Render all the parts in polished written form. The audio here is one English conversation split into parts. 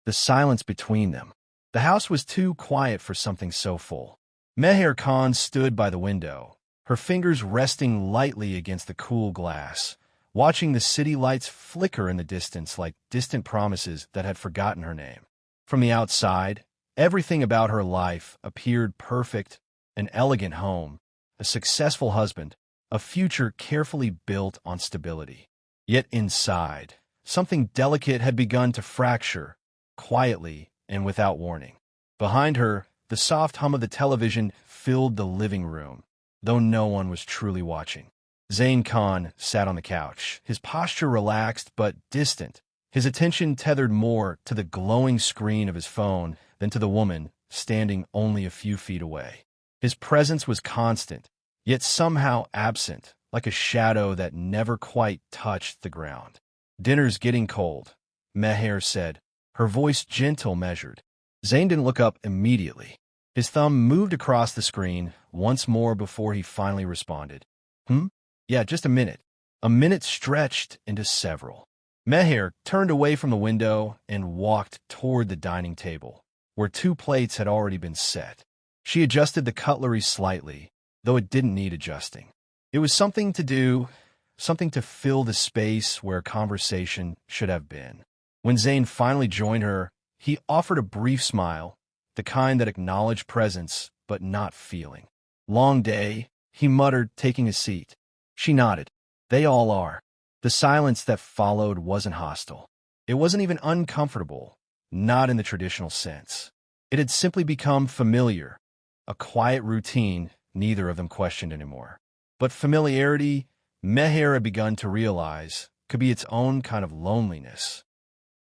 the silence between them. The house was too quiet for something so full. Meher Khan stood by the window, her fingers resting lightly against the cool glass, watching the city lights flicker in the distance like distant promises that had forgotten her name. From the outside, everything about her life appeared perfect: an elegant home, a successful husband, a future carefully built on stability. Yet inside, something delicate had begun to fracture, quietly and without warning. Behind her, the soft hum of the television filled the living room, though no one was truly watching. Zain Khan sat on the couch, his posture relaxed but distant, his attention tethered more to the glowing screen of his phone than to the woman standing only a few feet away. His presence was constant, yet somehow absent, like a shadow that never quite touched the ground. "Dinner's getting cold," Meher said, her voice gentle, measured. Zain didn't look up immediately. His thumb moved across the screen once more before he finally responded. Yeah, just a minute." A minute stretched into several. Meher turned away from the window and walked toward the dining table, where 2 plates had already been set. She adjusted the cutlery slightly, though it didn't need adjusting. It was something to do, something to fill the space where conversation should have been. When Zain finally joined her, he offered a brief smile, the kind that acknowledged presence but not feeling. "Long day," he muttered, taking a seat. She nodded. "They all are." The silence that followed wasn't hostile. It wasn't even uncomfortable, not in the traditional sense. It had simply become familiar, a quiet routine neither of them questioned anymore. But familiarity, Meher had begun to realize, could be its own kind of loneliness.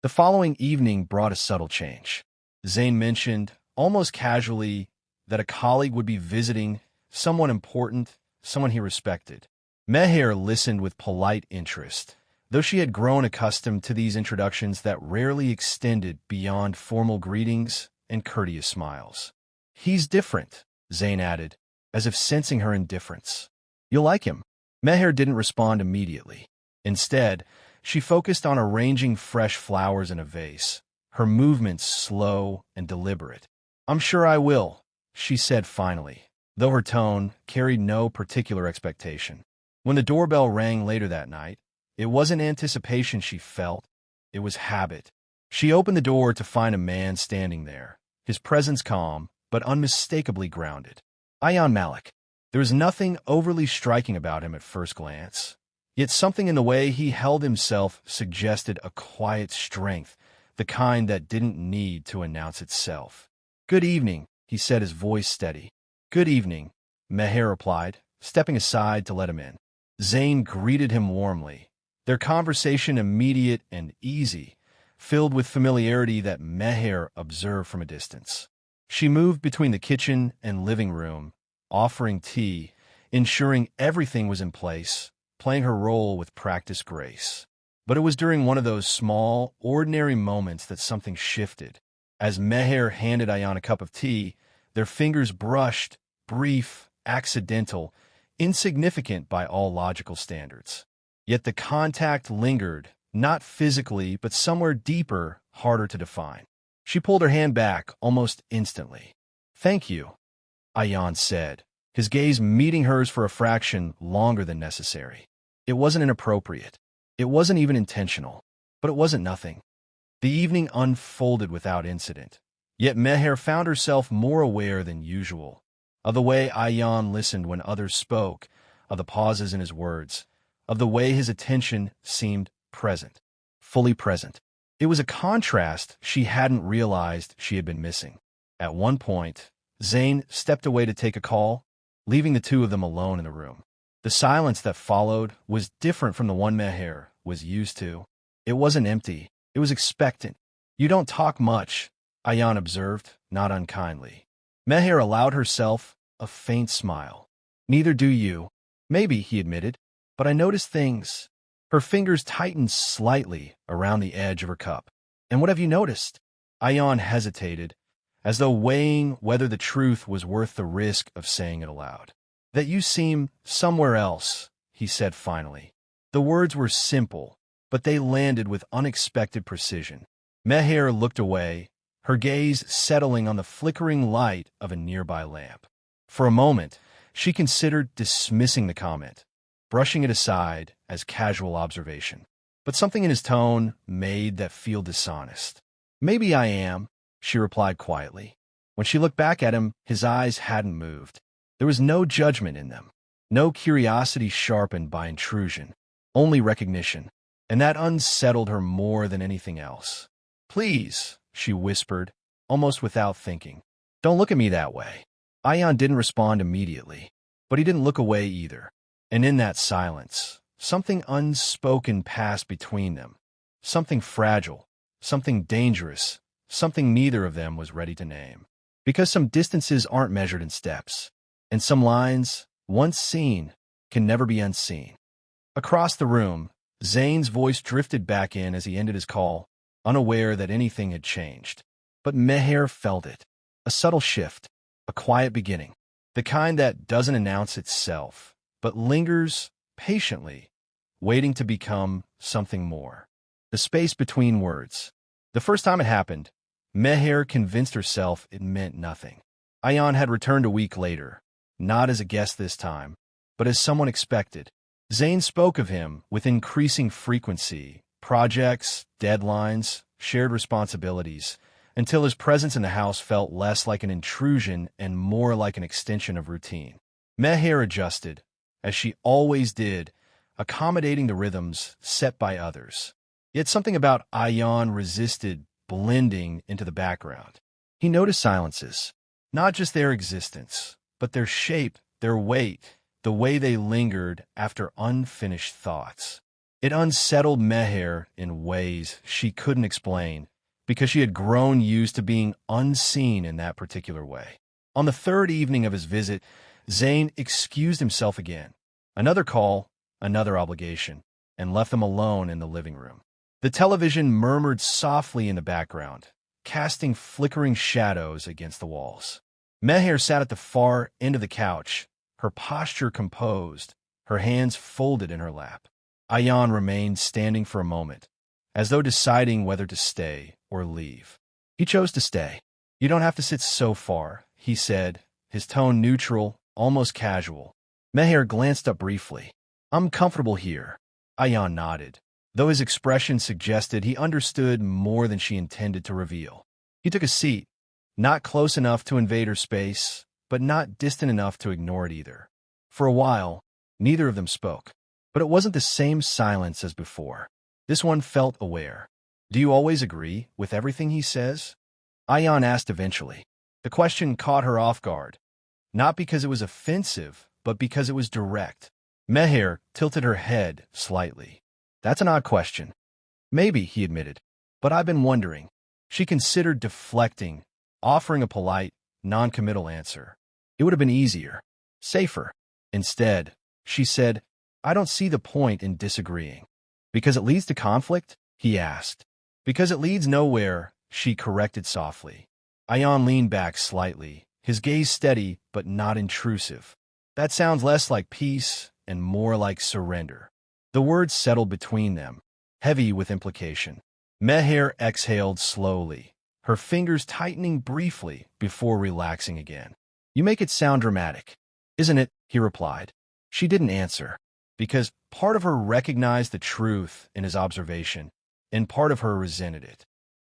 The following evening brought a subtle change. Zain mentioned, almost casually, that a colleague would be visiting, someone important, someone he respected. Meher listened with polite interest, though she had grown accustomed to these introductions that rarely extended beyond formal greetings and courteous smiles. "He's different," Zain added, as if sensing her indifference. "You'll like him." Meher didn't respond immediately. Instead, she focused on arranging fresh flowers in a vase, her movements slow and deliberate. "I'm sure I will," she said finally, though her tone carried no particular expectation. When the doorbell rang later that night, it wasn't anticipation she felt, it was habit. She opened the door to find a man standing there, his presence calm, but unmistakably grounded. Ayaan Malik. There was nothing overly striking about him at first glance, yet something in the way he held himself suggested a quiet strength, the kind that didn't need to announce itself. "Good evening," he said, his voice steady. "Good evening," Meher replied, stepping aside to let him in. Zain greeted him warmly, their conversation immediate and easy, filled with familiarity that Meher observed from a distance. She moved between the kitchen and living room, offering tea, ensuring everything was in place, playing her role with practiced grace. But it was during one of those small, ordinary moments that something shifted. As Meher handed Ayaan a cup of tea, their fingers brushed, brief, accidental, insignificant by all logical standards. Yet the contact lingered, not physically, but somewhere deeper, harder to define. She pulled her hand back almost instantly. "Thank you," Ayaan said, his gaze meeting hers for a fraction longer than necessary. It wasn't inappropriate. It wasn't even intentional. But it wasn't nothing. The evening unfolded without incident. Yet Meher found herself more aware than usual of the way Ayaan listened when others spoke, of the pauses in his words, of the way his attention seemed present, fully present. It was a contrast she hadn't realized she had been missing. At one point, Zain stepped away to take a call, leaving the two of them alone in the room. The silence that followed was different from the one Meher was used to. It wasn't empty. It was expectant. "You don't talk much," Ayaan observed, not unkindly. Meher allowed herself a faint smile. "Neither do you." "Maybe," he admitted, "but I noticed things." Her fingers tightened slightly around the edge of her cup. "And what have you noticed?" Ayaan hesitated, as though weighing whether the truth was worth the risk of saying it aloud. "That you seem somewhere else," he said finally. The words were simple, but they landed with unexpected precision. Meher looked away, her gaze settling on the flickering light of a nearby lamp. For a moment, she considered dismissing the comment, brushing it aside as casual observation. But something in his tone made that feel dishonest. "Maybe I am," she replied quietly. When she looked back at him, his eyes hadn't moved. There was no judgment in them, no curiosity sharpened by intrusion, only recognition, and that unsettled her more than anything else. "Please," she whispered, almost without thinking. "Don't look at me that way." Ayaan didn't respond immediately, but he didn't look away either. And in that silence, something unspoken passed between them. Something fragile, something dangerous, something neither of them was ready to name. Because some distances aren't measured in steps, and some lines, once seen, can never be unseen. Across the room, Zain's voice drifted back in as he ended his call, unaware that anything had changed. But Meher felt it. A subtle shift, a quiet beginning, the kind that doesn't announce itself, but lingers patiently, waiting to become something more. The space between words. The first time it happened, Meher convinced herself it meant nothing. Ayaan had returned a week later, not as a guest this time, but as someone expected. Zain spoke of him with increasing frequency, projects, deadlines, shared responsibilities, until his presence in the house felt less like an intrusion and more like an extension of routine. Meher adjusted, as she always did, accommodating the rhythms set by others. Yet something about Ayaan resisted blending into the background. He noticed silences, not just their existence, but their shape, their weight, the way they lingered after unfinished thoughts. It unsettled Meher in ways she couldn't explain, because she had grown used to being unseen in that particular way. On the third evening of his visit, Zain excused himself again. Another call, another obligation, and left them alone in the living room. The television murmured softly in the background, casting flickering shadows against the walls. Meher sat at the far end of the couch, her posture composed, her hands folded in her lap. Ayaan remained standing for a moment, as though deciding whether to stay or leave. He chose to stay. "You don't have to sit so far," he said, his tone neutral, almost casual. Meher glanced up briefly. "I'm comfortable here." Ayaan nodded, though his expression suggested he understood more than she intended to reveal. He took a seat, not close enough to invade her space, but not distant enough to ignore it either. For a while, neither of them spoke, but it wasn't the same silence as before. This one felt aware. "Do you always agree with everything he says?" Ayaan asked eventually. The question caught her off guard, not because it was offensive, but because it was direct. Meher tilted her head slightly. "That's an odd question." "Maybe," he admitted, "but I've been wondering." She considered deflecting, offering a polite, non-committal answer. It would have been easier, safer. Instead, she said, "I don't see the point in disagreeing." "Because it leads to conflict?" he asked. "Because it leads nowhere," she corrected softly. Ayaan leaned back slightly, his gaze steady but not intrusive. "That sounds less like peace and more like surrender." The words settled between them, heavy with implication. Meher exhaled slowly, her fingers tightening briefly before relaxing again. "You make it sound dramatic." "Isn't it?" he replied. She didn't answer, because part of her recognized the truth in his observation, and part of her resented it.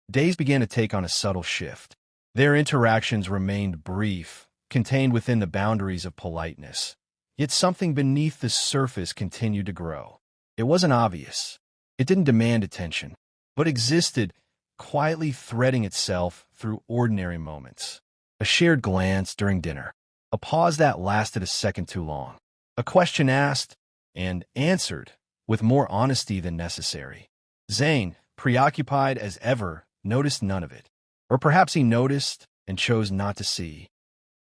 Days began to take on a subtle shift. Their interactions remained brief, contained within the boundaries of politeness. Yet something beneath the surface continued to grow. It wasn't obvious. It didn't demand attention, but existed, quietly threading itself through ordinary moments. A shared glance during dinner, a pause that lasted a second too long, a question asked and answered with more honesty than necessary. Zain, preoccupied as ever, noticed none of it. Or perhaps he noticed and chose not to see.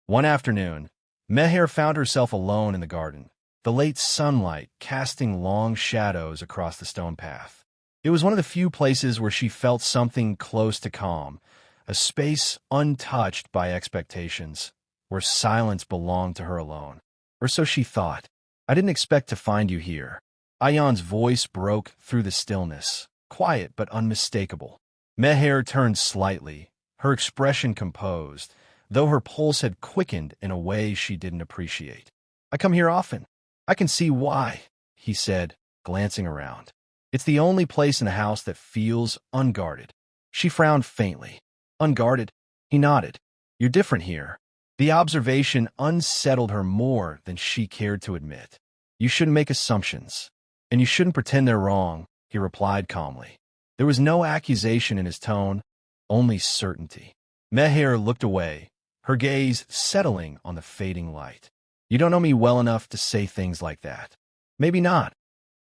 One afternoon, Meher found herself alone in the garden, the late sunlight casting long shadows across the stone path. It was one of the few places where she felt something close to calm, a space untouched by expectations, where silence belonged to her alone. Or so she thought. "I didn't expect to find you here." Ayaan's voice broke through the stillness, quiet but unmistakable. Meher turned slightly, her expression composed, though her pulse had quickened in a way she didn't appreciate. "I come here often. I can see why," he said, glancing around. "It's the only place in the house that feels unguarded." She frowned faintly. "Unguarded?" He nodded. "You're different here." The observation unsettled her more than she cared to admit. "You shouldn't make assumptions, and you shouldn't pretend they're wrong," he replied calmly. There was no accusation in his tone, only certainty. Meher looked away, her gaze settling on the fading light. "You don't know me well enough to say things like that." "Maybe not,"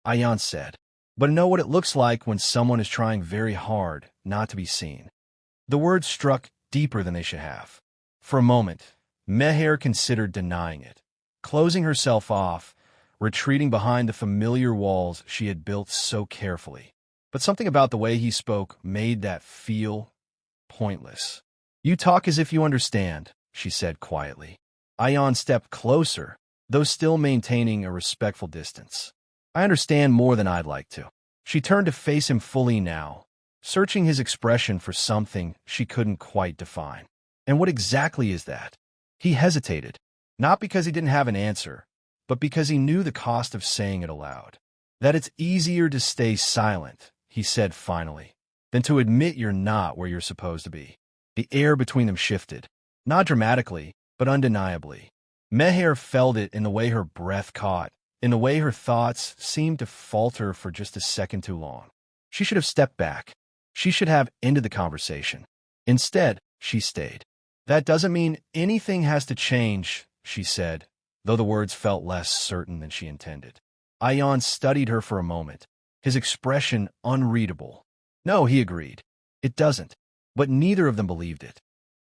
Ayaan said, "but I know what it looks like when someone is trying very hard not to be seen." The words struck deeper than they should have. For a moment, Meher considered denying it, closing herself off, retreating behind the familiar walls she had built so carefully. But something about the way he spoke made that feel pointless. "You talk as if you understand," she said quietly. Ayaan stepped closer, though still maintaining a respectful distance. "I understand more than I'd like to." She turned to face him fully now, searching his expression for something she couldn't quite define. "And what exactly is that?" He hesitated, not because he didn't have an answer, but because he knew the cost of saying it aloud. "That it's easier to stay silent," he said finally, "than to admit you're not where you're supposed to be." The air between them shifted, not dramatically, but undeniably. Meher felt it in the way her breath caught, in the way her thoughts seemed to falter for just a second too long. She should have stepped back. She should have ended the conversation. Instead, she stayed. "That doesn't mean anything has to change," she said, though the words felt less certain than she intended. Ayaan studied her for a moment, his expression unreadable. "No," he agreed. "It doesn't." But neither of them believed it.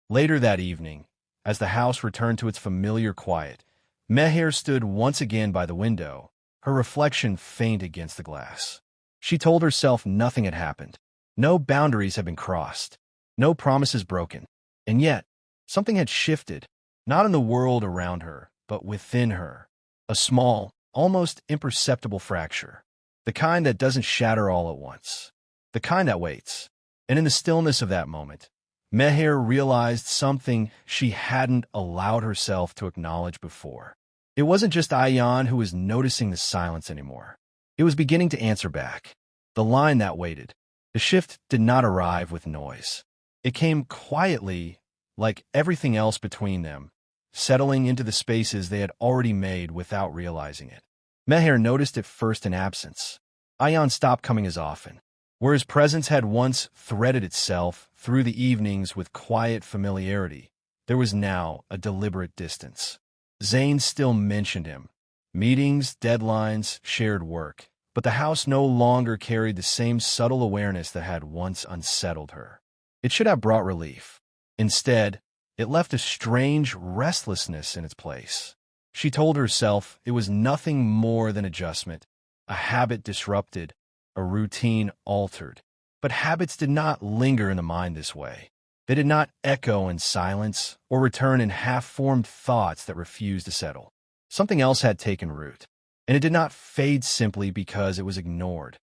Later that evening, as the house returned to its familiar quiet, Meher stood once again by the window, her reflection faint against the glass. She told herself nothing had happened. No boundaries had been crossed. No promises broken. And yet, something had shifted, not in the world around her, but within her. A small, almost imperceptible fracture. The kind that doesn't shatter all at once. The kind that waits. And in the stillness of that moment, Meher realized something she hadn't allowed herself to acknowledge before. It wasn't just Ayaan who was noticing the silence anymore. It was beginning to answer back. The line that waited. The shift did not arrive with noise. It came quietly, like everything else between them, settling into the spaces they had already made without realizing it. Meher noticed it first in absence. Ayaan stopped coming as often. Where his presence had once threaded itself through the evenings with quiet familiarity, there was now a deliberate distance. Zain still mentioned him. Meetings, deadlines, shared work. But the house no longer carried the same subtle awareness that had once unsettled her. It should have brought relief. Instead, it left a strange restlessness in its place. She told herself it was nothing more than adjustment, a habit disrupted, a routine altered. But habits did not linger in the mind this way. They did not echo in silence or return in half-formed thoughts that refused to settle. Something else had taken root, and it did not fade simply because it was ignored.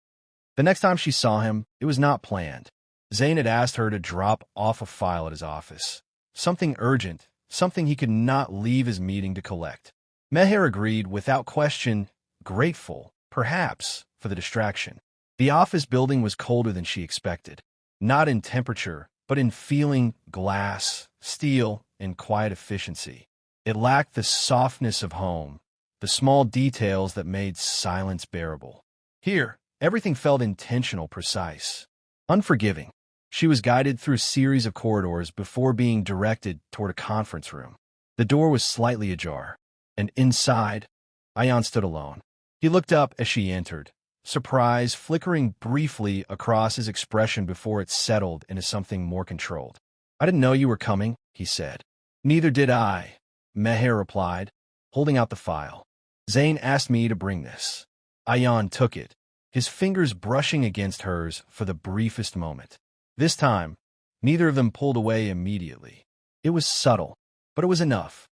The next time she saw him, it was not planned. Zain had asked her to drop off a file at his office. Something urgent, something he could not leave his meeting to collect. Meher agreed without question, grateful, perhaps, for the distraction. The office building was colder than she expected, not in temperature, but in feeling, glass, steel, and quiet efficiency. It lacked the softness of home, the small details that made silence bearable. Here, everything felt intentional, precise, unforgiving. She was guided through a series of corridors before being directed toward a conference room. The door was slightly ajar, and inside, Ayaan stood alone. He looked up as she entered, surprise flickering briefly across his expression before it settled into something more controlled. "I didn't know you were coming," he said. "Neither did I," Meher replied, holding out the file. "Zain asked me to bring this." Ayaan took it, his fingers brushing against hers for the briefest moment. This time, neither of them pulled away immediately. It was subtle, but it was enough.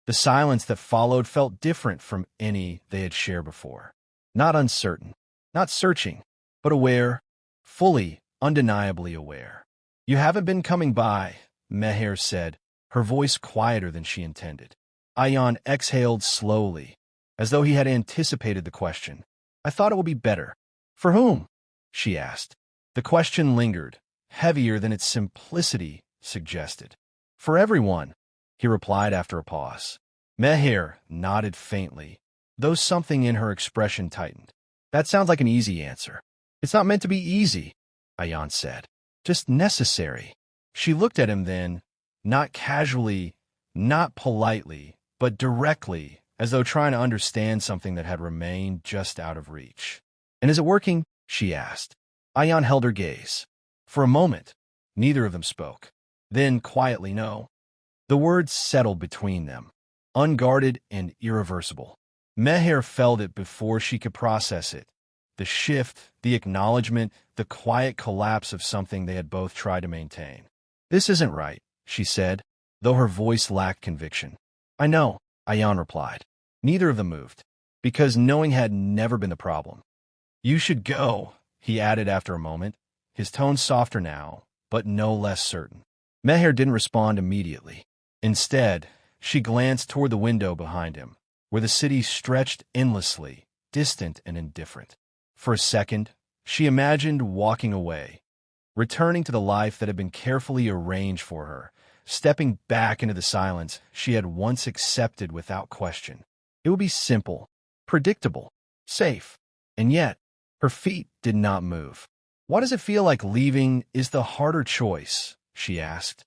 The silence that followed felt different from any they had shared before. Not uncertain, not searching, but aware, fully, undeniably aware. "You haven't been coming by," Meher said, her voice quieter than she intended. Ayaan exhaled slowly, as though he had anticipated the question. "I thought it would be better." "For whom?" she asked. The question lingered, heavier than its simplicity suggested. "For everyone," he replied after a pause. Meher nodded faintly, though something in her expression tightened. "That sounds like an easy answer." "It's not meant to be easy," Ayaan said. "Just necessary." She looked at him then, not casually, not politely, but directly, as though trying to understand something that had remained just out of reach. "And is it working?" she asked. Ayaan held her gaze. For a moment, neither of them spoke. Then, quietly, no. The words settled between them, unguarded and irreversible. Meher felt it before she could process it. The shift, the acknowledgement, the quiet collapse of something they had both tried to maintain. "This isn't right," she said, though her voice lacked conviction. "I know," Ayaan replied. Neither of them moved, because knowing had never been the problem. "You should go," he added after a moment, his tone softer now, but no less certain. Meher didn't respond immediately. Instead, she glanced toward the window behind him, where the city stretched endlessly, distant and indifferent. For a second, she imagined walking away, returning to the life that had been carefully arranged for her, stepping back into the silence she had once accepted without question. It would be simple, predictable, safe, and yet her feet did not move. "Why does it feel like leaving is the harder choice?" she asked,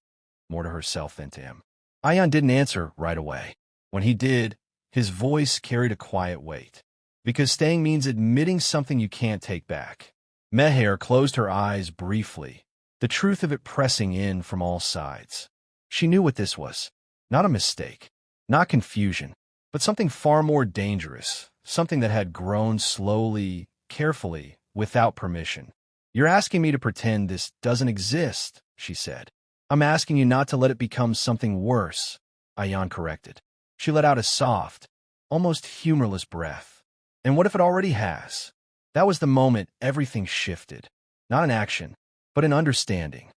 more to herself than to him. Ayaan didn't answer right away. When he did, his voice carried a quiet weight. "Because staying means admitting something you can't take back." Meher closed her eyes briefly, the truth of it pressing in from all sides. She knew what this was. Not a mistake, not confusion, but something far more dangerous, something that had grown slowly, carefully, without permission. "You're asking me to pretend this doesn't exist," she said. "I'm asking you not to let it become something worse," Ayaan corrected. She let out a soft, almost humorless breath. "And what if it already has?" That was the moment everything shifted. Not in action, but in understanding.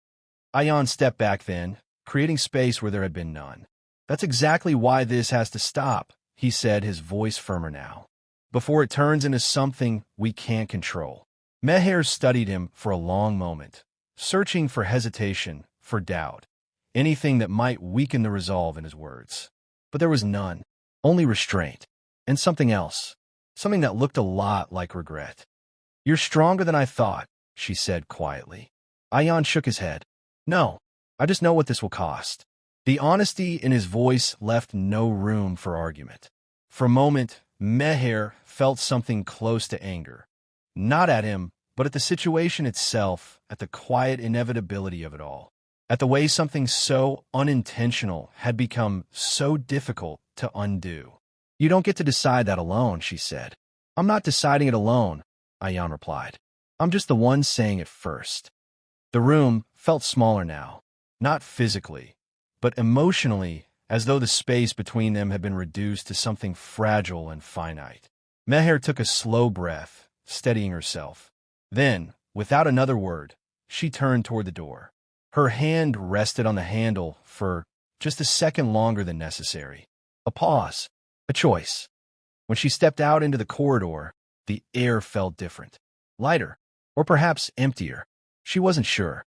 Ayaan stepped back then, creating space where there had been none. "That's exactly why this has to stop," he said, his voice firmer now. "Before it turns into something we can't control." Meher studied him for a long moment, searching for hesitation, for doubt, anything that might weaken the resolve in his words. But there was none, only restraint, and something else, something that looked a lot like regret. "You're stronger than I thought," she said quietly. Ayaan shook his head. "No, I just know what this will cost." The honesty in his voice left no room for argument. For a moment, Meher felt something close to anger. Not at him, but at the situation itself, at the quiet inevitability of it all. At the way something so unintentional had become so difficult to undo. "You don't get to decide that alone," she said. "I'm not deciding it alone," Ayaan replied. "I'm just the one saying it first." The room felt smaller now, not physically, but emotionally, as though the space between them had been reduced to something fragile and finite. Meher took a slow breath, steadying herself. Then, without another word, she turned toward the door. Her hand rested on the handle for just a second longer than necessary. A pause, a choice. When she stepped out into the corridor, the air felt different. Lighter, or perhaps emptier. She wasn't sure.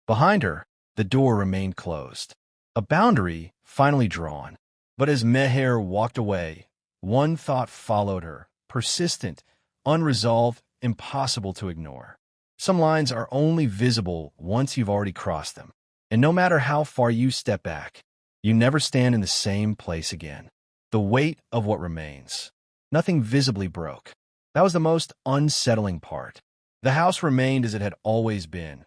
Behind her, the door remained closed. A boundary finally drawn. But as Meher walked away, one thought followed her, persistent, unresolved, impossible to ignore. Some lines are only visible once you've already crossed them. And no matter how far you step back, you never stand in the same place again. The weight of what remains. Nothing visibly broke. That was the most unsettling part. The house remained as it had always been.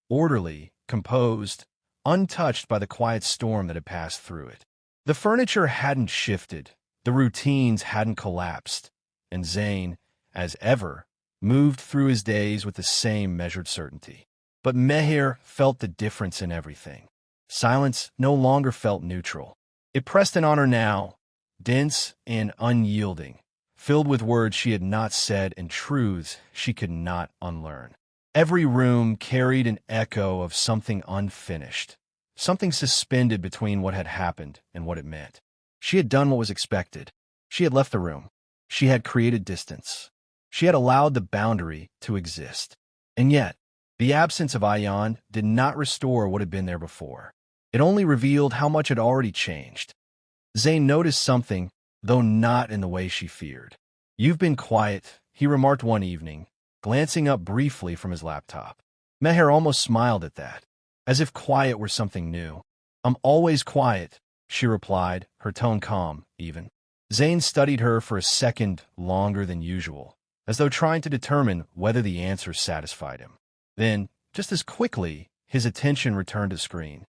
Orderly, composed, untouched by the quiet storm that had passed through it. The furniture hadn't shifted, the routines hadn't collapsed, and Zain, as ever, moved through his days with the same measured certainty. But Meher felt the difference in everything. Silence no longer felt neutral. It pressed in on her now, dense and unyielding, filled with words she had not said and truths she could not unlearn. Every room carried an echo of something unfinished, something suspended between what had happened and what it meant. She had done what was expected. She had left the room. She had created distance. She had allowed the boundary to exist. And yet, the absence of Ayaan did not restore what had been there before. It only revealed how much had already changed. Zain noticed something, though not in the way she feared. "You've been quiet," he remarked one evening, glancing up briefly from his laptop. Meher almost smiled at that, as if quiet were something new. "I'm always quiet," she replied, her tone calm, even. Zain studied her for a second longer than usual, as though trying to determine whether the answer satisfied him. Then, just as quickly, his attention returned to the screen.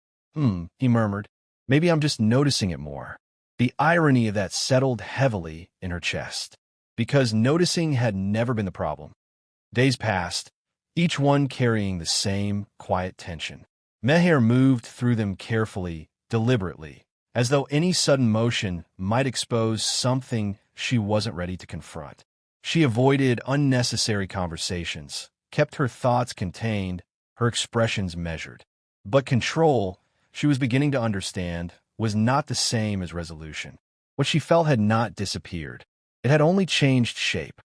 He murmured. "Maybe I'm just noticing it more." The irony of that settled heavily in her chest, because noticing had never been the problem. Days passed, each one carrying the same quiet tension. Meher moved through them carefully, deliberately, as though any sudden motion might expose something she wasn't ready to confront. She avoided unnecessary conversations, kept her thoughts contained, her expressions measured. But control, she was beginning to understand, was not the same as resolution. What she felt had not disappeared. It had only changed shape.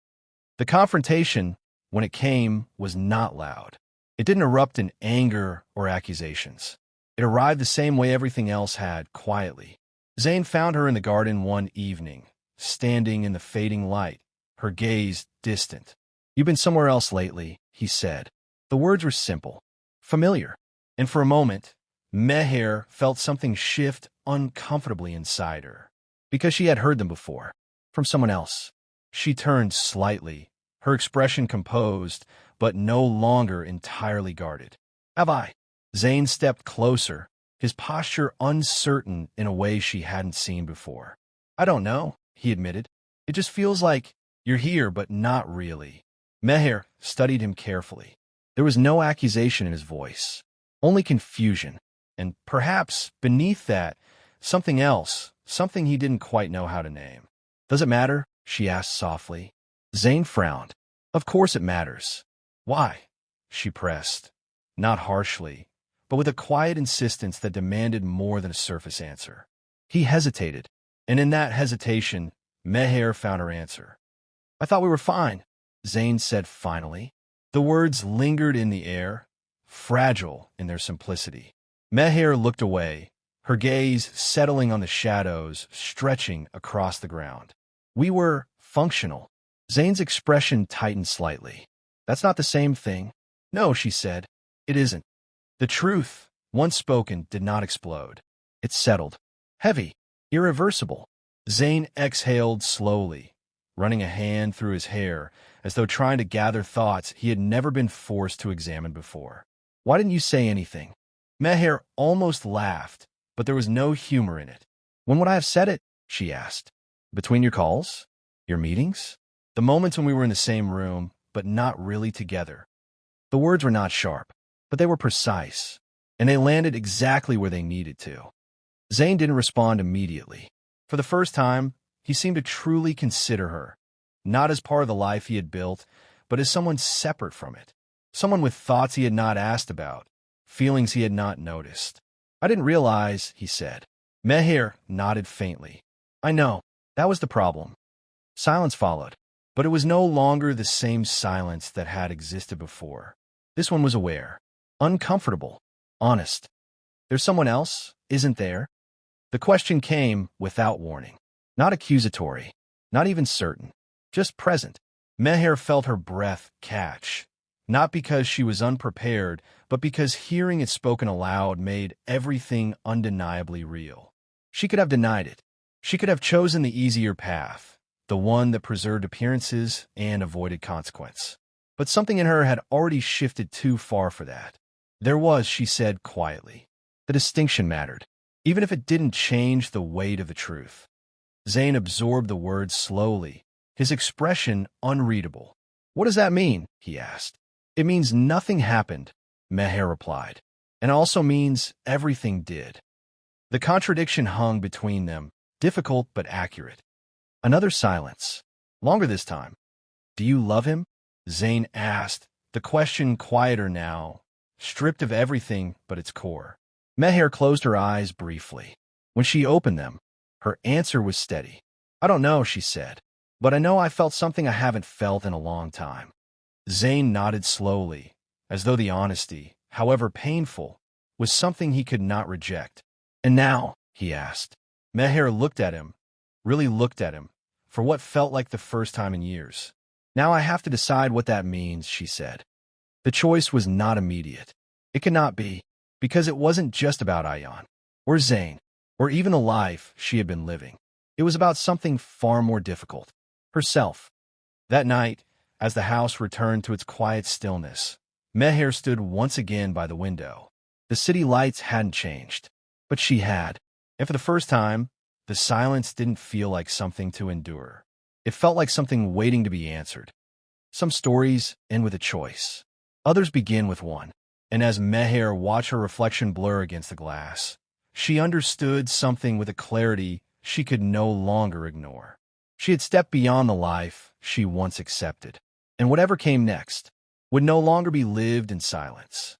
The confrontation, when it came, was not loud. It didn't erupt in anger or accusations. It arrived the same way everything else had, quietly. Zain found her in the garden one evening, standing in the fading light, her gaze distant. "You've been somewhere else lately," he said. The words were simple, familiar, and for a moment, Meher felt something shift uncomfortably inside her, because she had heard them before, from someone else. She turned slightly, her expression composed, but no longer entirely guarded. "Have I?" Zain stepped closer, his posture uncertain in a way she hadn't seen before. "I don't know," he admitted. "It just feels like you're here, but not really." Meher studied him carefully. There was no accusation in his voice, only confusion, and perhaps beneath that, something else, something he didn't quite know how to name. "Does it matter?" she asked softly. Zain frowned. "Of course it matters." "Why?" she pressed, not harshly, but with a quiet insistence that demanded more than a surface answer. He hesitated, and in that hesitation, Meher found her answer. "I thought we were fine," Zain said finally. The words lingered in the air, fragile in their simplicity. Meher looked away, her gaze settling on the shadows stretching across the ground. "We were functional." Zain's expression tightened slightly. "That's not the same thing." "No," she said. "It isn't." The truth, once spoken, did not explode. It settled. Heavy, irreversible. Zain exhaled slowly, running a hand through his hair, as though trying to gather thoughts he had never been forced to examine before. "Why didn't you say anything?" Meher almost laughed, but there was no humor in it. "When would I have said it?" she asked. "Between your calls? Your meetings? The moments when we were in the same room, but not really together." The words were not sharp, but they were precise, and they landed exactly where they needed to. Zain didn't respond immediately. For the first time, he seemed to truly consider her, not as part of the life he had built, but as someone separate from it, someone with thoughts he had not asked about, feelings he had not noticed. "I didn't realize," he said. Meher nodded faintly. "I know, that was the problem." Silence followed, but it was no longer the same silence that had existed before. This one was aware, uncomfortable, honest. "There's someone else, isn't there?" The question came without warning, not accusatory, not even certain, just present. Meher felt her breath catch, not because she was unprepared, but because hearing it spoken aloud made everything undeniably real. She could have denied it. She could have chosen the easier path, the one that preserved appearances and avoided consequence. But something in her had already shifted too far for that. There was, she said quietly. The distinction mattered, even if it didn't change the weight of the truth. Zain absorbed the words slowly, his expression unreadable. "What does that mean?" he asked. "It means nothing happened," Meher replied, "and also means everything did." The contradiction hung between them, difficult but accurate. Another silence, longer this time. "Do you love him?" Zain asked, the question quieter now, stripped of everything but its core. Meher closed her eyes briefly. When she opened them, her answer was steady. "I don't know," she said, "but I know I felt something I haven't felt in a long time." Zain nodded slowly, as though the honesty, however painful, was something he could not reject. "And now?" he asked. Meher looked at him, really looked at him, for what felt like the first time in years. "Now I have to decide what that means," she said. The choice was not immediate. It could not be, because it wasn't just about Ayaan, or Zain, or even the life she had been living. It was about something far more difficult, herself. That night, as the house returned to its quiet stillness, Meher stood once again by the window. The city lights hadn't changed, but she had. And for the first time, the silence didn't feel like something to endure. It felt like something waiting to be answered. Some stories end with a choice. Others begin with one. And as Meher watched her reflection blur against the glass, she understood something with a clarity she could no longer ignore. She had stepped beyond the life she once accepted, and whatever came next would no longer be lived in silence.